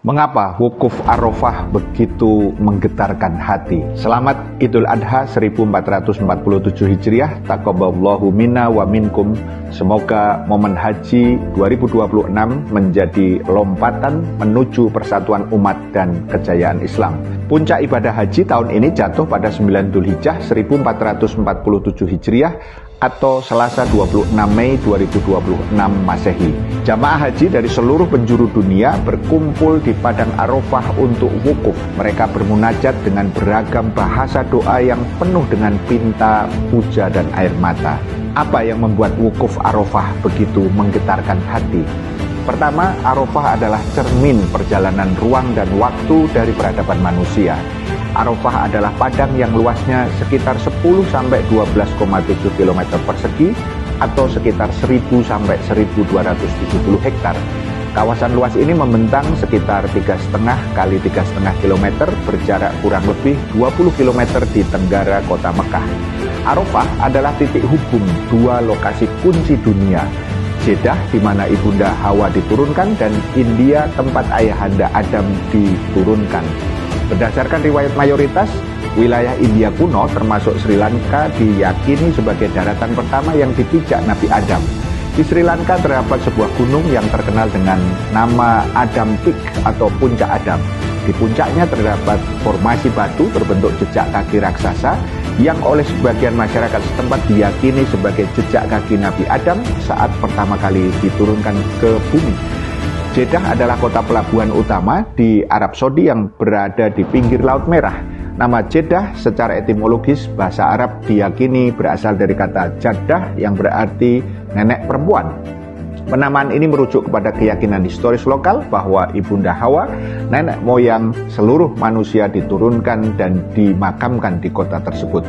Mengapa wukuf Arafah begitu menggetarkan hati? Selamat Idul Adha 1447 Hijriah. Taqabbalallahu minna wa minkum. Semoga momen haji 2026 menjadi lompatan menuju persatuan umat dan kejayaan Islam. Puncak ibadah haji tahun ini jatuh pada 9 Dzulhijjah 1447 Hijriah atau Selasa 26 Mei 2026 Masehi. Jamaah haji dari seluruh penjuru dunia berkumpul di Padang Arafah untuk wukuf. Mereka bermunajat dengan beragam bahasa doa yang penuh dengan pinta, puja, dan air mata. Apa yang membuat wukuf Arafah begitu menggetarkan hati? Pertama, Arafah adalah cermin perjalanan ruang dan waktu dari peradaban manusia. Arafah adalah padang yang luasnya sekitar 10-12,7 km persegi atau sekitar 1.000 sampai 1.270 hektar. Kawasan luas ini membentang sekitar 3,5 kali 3,5 km berjarak kurang lebih 20 km di tenggara kota Mekah. Arafah adalah titik hubung dua lokasi kunci dunia, Jeddah di mana Ibunda Hawa diturunkan dan India tempat Ayahanda Adam diturunkan. Berdasarkan riwayat mayoritas, wilayah India kuno termasuk Sri Lanka diyakini sebagai daratan pertama yang dipijak Nabi Adam. Di Sri Lanka terdapat sebuah gunung yang terkenal dengan nama Adam Peak atau Puncak Adam. Di puncaknya terdapat formasi batu berbentuk jejak kaki raksasa yang oleh sebagian masyarakat setempat diyakini sebagai jejak kaki Nabi Adam saat pertama kali diturunkan ke bumi. Jeddah adalah kota pelabuhan utama di Arab Saudi yang berada di pinggir Laut Merah. Nama Jeddah secara etimologis bahasa Arab diyakini berasal dari kata Jaddah yang berarti nenek perempuan. Penamaan ini merujuk kepada keyakinan historis lokal bahwa Ibunda Hawa, nenek moyang seluruh manusia, diturunkan dan dimakamkan di kota tersebut.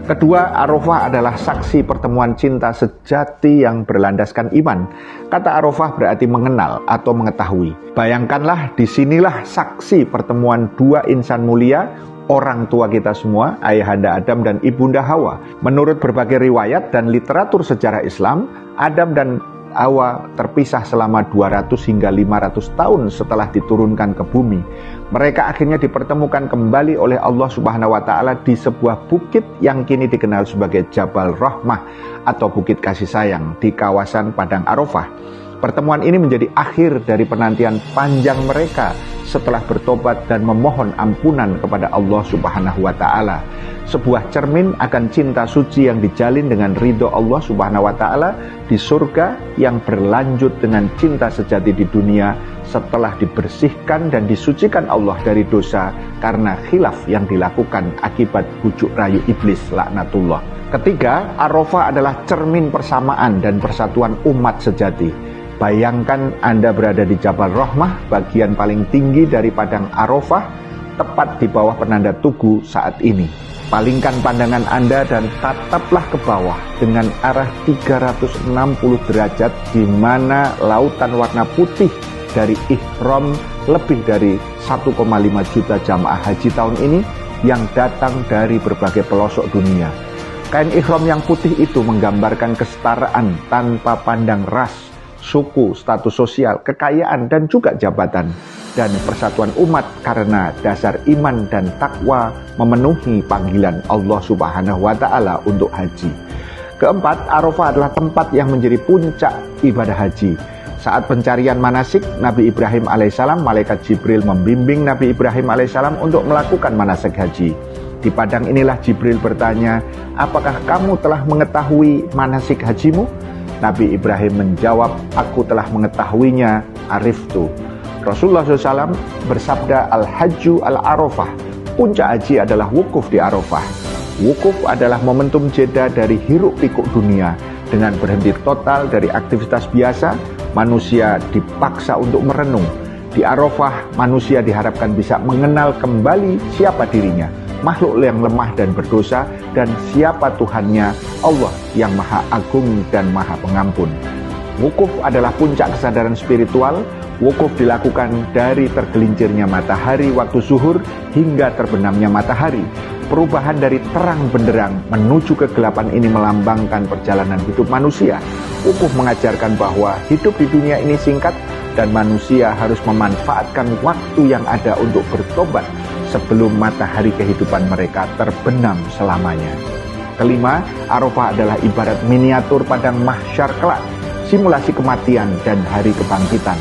Kedua, Arafah adalah saksi pertemuan cinta sejati yang berlandaskan iman. Kata Arafah berarti mengenal atau mengetahui. Bayangkanlah, disinilah saksi pertemuan dua insan mulia, orang tua kita semua, Ayahanda Adam dan Ibunda Hawa. Menurut berbagai riwayat dan literatur sejarah Islam, Adam dan Hawa terpisah selama 200 hingga 500 tahun setelah diturunkan ke bumi. Mereka akhirnya dipertemukan kembali oleh Allah Subhanahu wa Ta'ala di sebuah bukit yang kini dikenal sebagai Jabal Rahmah atau Bukit Kasih Sayang di kawasan Padang Arafah. Pertemuan ini menjadi akhir dari penantian panjang mereka setelah bertobat dan memohon ampunan kepada Allah Subhanahu wa Ta'ala. Sebuah cermin akan cinta suci yang dijalin dengan ridho Allah Subhanahu wa Ta'ala di surga yang berlanjut dengan cinta sejati di dunia setelah dibersihkan dan disucikan Allah dari dosa karena khilaf yang dilakukan akibat bujuk rayu iblis laknatullah. Ketiga, Arafah adalah cermin persamaan dan persatuan umat sejati. Bayangkan Anda berada di Jabal Rahmah, bagian paling tinggi dari Padang Arafah, tepat di bawah penanda tugu saat ini. Palingkan pandangan Anda dan tataplah ke bawah dengan arah 360 derajat di mana lautan warna putih dari ihram lebih dari 1,5 juta jamaah haji tahun ini yang datang dari berbagai pelosok dunia. Kain ihram yang putih itu menggambarkan kesetaraan tanpa pandang ras, suku, status sosial, kekayaan, dan juga jabatan, dan persatuan umat karena dasar iman dan takwa memenuhi panggilan Allah Subhanahu wa Ta'ala untuk haji. Keempat, Arafah adalah tempat yang menjadi puncak ibadah haji. Saat pencarian manasik, Nabi Ibrahim alaihissalam, malaikat Jibril membimbing Nabi Ibrahim alaihissalam untuk melakukan manasik haji. Di padang inilah Jibril bertanya, "Apakah kamu telah mengetahui manasik hajimu?" Nabi Ibrahim menjawab, "Aku telah mengetahuinya, ariftu." Rasulullah SAW bersabda, "Al-Hajju al-Arafah." Puncak haji adalah wukuf di Arafah. Wukuf adalah momentum jeda dari hiruk pikuk dunia. Dengan berhenti total dari aktivitas biasa, manusia dipaksa untuk merenung. Di Arafah, manusia diharapkan bisa mengenal kembali siapa dirinya, makhluk yang lemah dan berdosa, dan siapa Tuhannya, Allah yang Maha Agung dan Maha Pengampun. Wukuf adalah puncak kesadaran spiritual. Wukuf dilakukan dari tergelincirnya matahari waktu zuhur hingga terbenamnya matahari. Perubahan dari terang benderang menuju kegelapan ini melambangkan perjalanan hidup manusia. Wukuf mengajarkan bahwa hidup di dunia ini singkat, dan manusia harus memanfaatkan waktu yang ada untuk bertobat sebelum matahari kehidupan mereka terbenam selamanya. Kelima, Arafah adalah ibarat miniatur padang mahsyar kelak, simulasi kematian dan hari kebangkitan.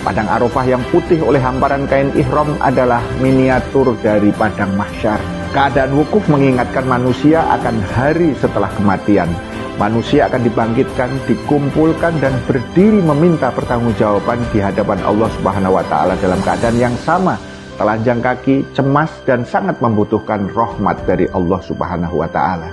Padang Arafah yang putih oleh hamparan kain ihram adalah miniatur dari padang mahsyar. Keadaan wukuf mengingatkan manusia akan hari setelah kematian. Manusia akan dibangkitkan, dikumpulkan dan berdiri meminta pertanggungjawaban di hadapan Allah Subhanahu wa taala dalam keadaan yang sama, telanjang kaki, cemas dan sangat membutuhkan rahmat dari Allah Subhanahu wa taala.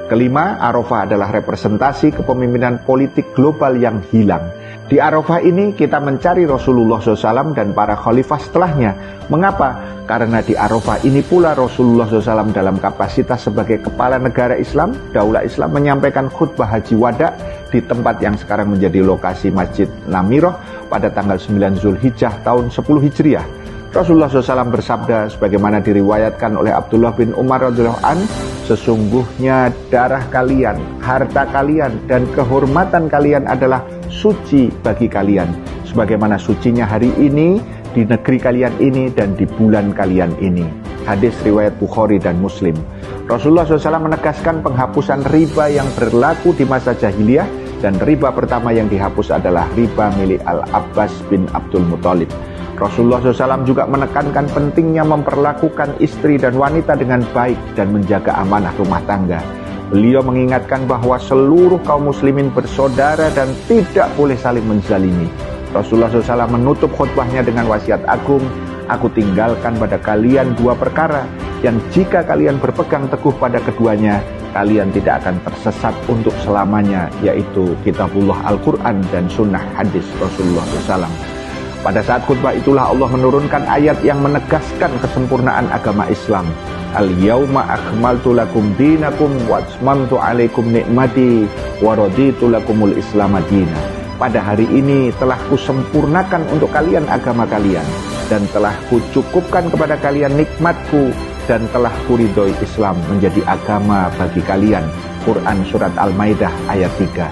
Kelima, Arafah adalah representasi kepemimpinan politik global yang hilang. Di Arafah ini kita mencari Rasulullah SAW dan para khalifah setelahnya. Mengapa? Karena di Arafah ini pula Rasulullah SAW dalam kapasitas sebagai kepala negara Islam, Daulah Islam, menyampaikan khutbah haji wada di tempat yang sekarang menjadi lokasi Masjid Namiroh pada tanggal 9 Zulhijjah tahun 10 Hijriah. Rasulullah SAW bersabda sebagaimana diriwayatkan oleh Abdullah bin Umar radhiyallahu an, sesungguhnya darah kalian, harta kalian dan kehormatan kalian adalah suci bagi kalian, sebagaimana sucinya hari ini di negeri kalian ini dan di bulan kalian ini. Hadis riwayat Bukhari dan Muslim. Rasulullah SAW menegaskan penghapusan riba yang berlaku di masa jahiliyah, dan riba pertama yang dihapus adalah riba milik Al-Abbas bin Abdul Muthalib. Rasulullah SAW juga menekankan pentingnya memperlakukan istri dan wanita dengan baik dan menjaga amanah rumah tangga. Beliau mengingatkan bahwa seluruh kaum muslimin bersaudara dan tidak boleh saling menzalimi. Rasulullah SAW menutup khutbahnya dengan wasiat agung, "Aku tinggalkan pada kalian dua perkara, yang jika kalian berpegang teguh pada keduanya, kalian tidak akan tersesat untuk selamanya, yaitu kitabullah Al-Quran dan sunnah hadis Rasulullah SAW." Pada saat khutbah itulah Allah menurunkan ayat yang menegaskan kesempurnaan agama Islam. Al-yawma akmaltu lakum dinakum wa atmamtu alaikum nikmati wa raditu lakumul Islam madina. Pada hari ini telah kusempurnakan untuk kalian agama kalian, dan telah kucukupkan kepada kalian nikmatku, dan telah kuridhoi Islam menjadi agama bagi kalian. Quran Surat Al-Maidah ayat 3.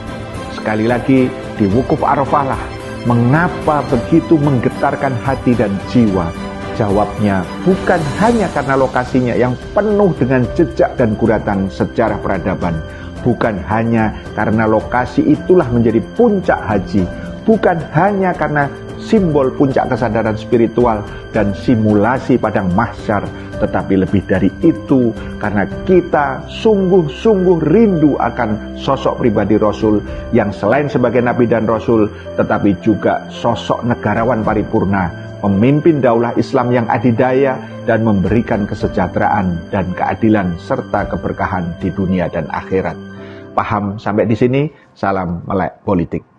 Sekali lagi, di wukuf Arafah lah mengapa begitu menggetarkan hati dan jiwa? Jawabnya bukan hanya karena lokasinya yang penuh dengan jejak dan guratan sejarah peradaban, bukan hanya karena lokasi itulah menjadi puncak haji, bukan hanya karena simbol puncak kesadaran spiritual dan simulasi padang mahsyar, tetapi lebih dari itu karena kita sungguh-sungguh rindu akan sosok pribadi Rasul yang selain sebagai Nabi dan Rasul, tetapi juga sosok negarawan paripurna, memimpin daulah Islam yang adidaya dan memberikan kesejahteraan dan keadilan serta keberkahan di dunia dan akhirat. Paham sampai di sini? Salam melek politik.